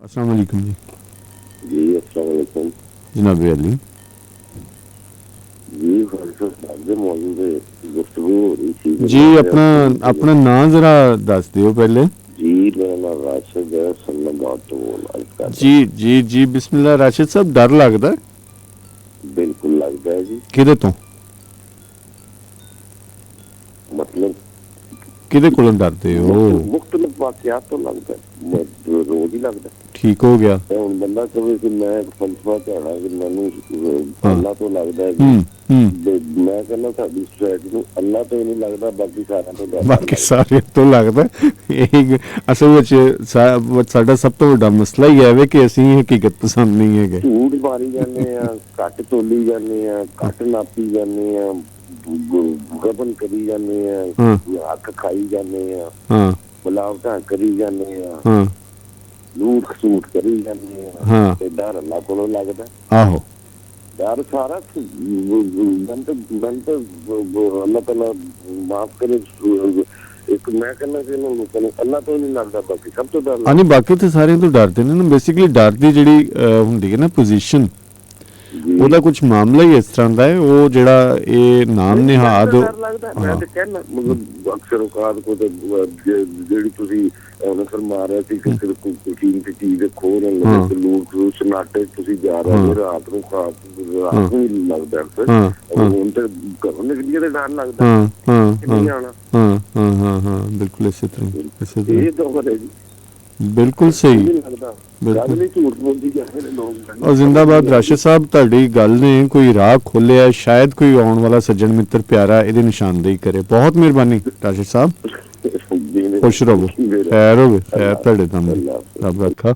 अस्सलाम वालेकुम जी। जी अस्सलाम वालेकुम जनाब अली जी। खालसा मौजूद है, गुफ्तगू हो रही थी जी। अपना अपना नाम जरा दस दियो पहले। जी। मेरा नाम राशिद है, सन्नाबाद तो अर्ज कर जी रहा। जी जी बिस्मिल्लाह। राशिद साहब डर लगता बिल्कुल लगता है जी। किदे तो मतलब किदे कोलों डरते हो? मुख्तलिफ वाकयात तो लगता है, रोज ही लगता है। ठीक हो गया। ਹੁਣ ਬੰਦਾ ਕਹੇ ਕਿ ਮੈਂ ਇੱਕ ਫਲਸਫਾ ਝਾੜਾ ਕਿ ਮੈਨੂੰ हाँ। ਅੱਲਾ ਤੋਂ ਲੱਗਦਾ ਹੈ हम्म हम्म ਜੀ। ਮੈਂ ਕਹਿੰਦਾ ਸਾਡੀ ਸੋਸਾਇਟੀ ਨੂੰ ਅੱਲਾ ਤੋਂ ਹੀ ਨਹੀਂ ਲੱਗਦਾ, ਬਾਕੀ ਸਾਰਿਆਂ ਤੋਂ ਡਰ बाकी ਲੱਗਦਾ। सारे तो लगता यही असल साडा सब तो वड्डा मसला ही है कि असीं हकीकत पसंद नहीं है। ਝੂਠ ਮਾਰੀ ਜਾਂਦੇ ਆ, ਘੱਟ ਤੋਲੀ ਜਾਂਦੇ ਆ, ਘੱਟ ਨਾਪੀ ਜਾਂਦੇ ਆ, ਗਬਨ ਕਰੀ ਜਾਂਦੇ ਆ, हाँ ਹੱਕ ਖਾਈ ਜਾਂਦੇ ਆ, हाँ ਮਿਲਾਵਟਾਂ ਕਰੀ ਜਾਂਦੇ ਆ, हाँ ਲੂਟ ਖਸੂਟ ਕਰੀ ਜਾਂਦੇ ਆ। हाँ ਤੇ ਡਰ ਅੱਲਾ ਕੋਲੋਂ ਲੱਗਦਾ। आहो ਡਰ ਸਾਰਾ ਬੰਦ ਅੱਲਾ ਤਾਲਾ ਮਾਫ ਕਰੇ। ਇੱਕ ਮੈਂ ਕਹਿੰਦਾ ਕਿ ਇਹਨੂੰ ਲੋਕਾਂ ਨੂੰ ਅੱਲਾ ਤੋਂ ਨਹੀਂ ਲੱਗਦਾ, ਬਾਕੀ ਸਭ ਤੋਂ ਡਰ ਨਹੀਂ ਬਾਕੀ ਤੇ ਸਾਰਿਆਂ ਤੋਂ ਡਰਦੇ ਨੇ ਨਾ। ਬੇਸਿਕਲੀ ਡਰ ਦੀ ਜਿਹੜੀ ਹੁੰਦੀ ਹੈ ਨਾ ਪੋਜੀਸ਼ਨ, ਉਹਦਾ ਕੁਝ ਮਾਮਲਾ ਹੀ ਇਸ ਤਰ੍ਹਾਂ ਦਾ ਹੈ। ਉਹ ਜਿਹੜਾ ਇਹ ਨਾਮ ਨਿਹਾਦ ਲੱਗਦਾ। ਮੈਂ ਤੇ ਕਹਿਣਾ ਮਤਲਬ ਅਕਸਰ ਔਕਾਤ ਕੋ ਤੇ ਜਿਹੜੀ ਤੁਸੀਂ ਨਸਰ ਮਾਰਿਆ ਸੀ ਕਿ ਸਿਰ ਕੋਈ ਚੀਜ਼ ਦੇ ਖੋਹ ਰਹੇ ਨੇ, ਲੋਕ ਸਨਾਟੇ ਤੁਸੀਂ ਜਾ ਰਹੇ ਹੋ ਰਾਤ ਨੂੰ, ਰਾਤ ਨੂੰ ਹੀ ਲੱਗਦਾ ਅਕਸਰ। ਹੁਣ ਤੇ ਘਰੋਂ ਨਿਕਲੀਏ ਤੇ ਡਰ ਲੱਗਦਾ ਨਹੀਂ ਆਉਣਾ। हाँ हाँ हाँ बिल्कुल इसी तरह ਇਹ ਤਾਂ ਹੋ ਰਿਹਾ ਜੀ। बिल्कुल सही ਲੱਗਦਾ ਗੱਲ ਨਹੀਂ, ਝੂਠ ਬੋਲਦੀ ਜਾਂਦੇ ਨੇ ਲੋਕ। और जिंदाबाद राशिद साहब, ਤੁਹਾਡੀ ਗੱਲ ਨੇ ਕੋਈ ਰਾਹ ਖੋਲਿਆ। ਸ਼ਾਇਦ ਕੋਈ ਆਉਣ ਵਾਲਾ ਸੱਜਣ ਮਿੱਤਰ ਪਿਆਰਾ ਇਹਦੀ ਨਿਸ਼ਾਨਦੇਹੀ ਕਰੇ। ਬਹੁਤ ਮਿਹਰਬਾਨੀ ਰਾशिद साहब, खुश रहो, खैर होवे, खैर ਤੁਹਾਡੇ ਤਾਂ ਰੱਬ ਰੱਖਾ।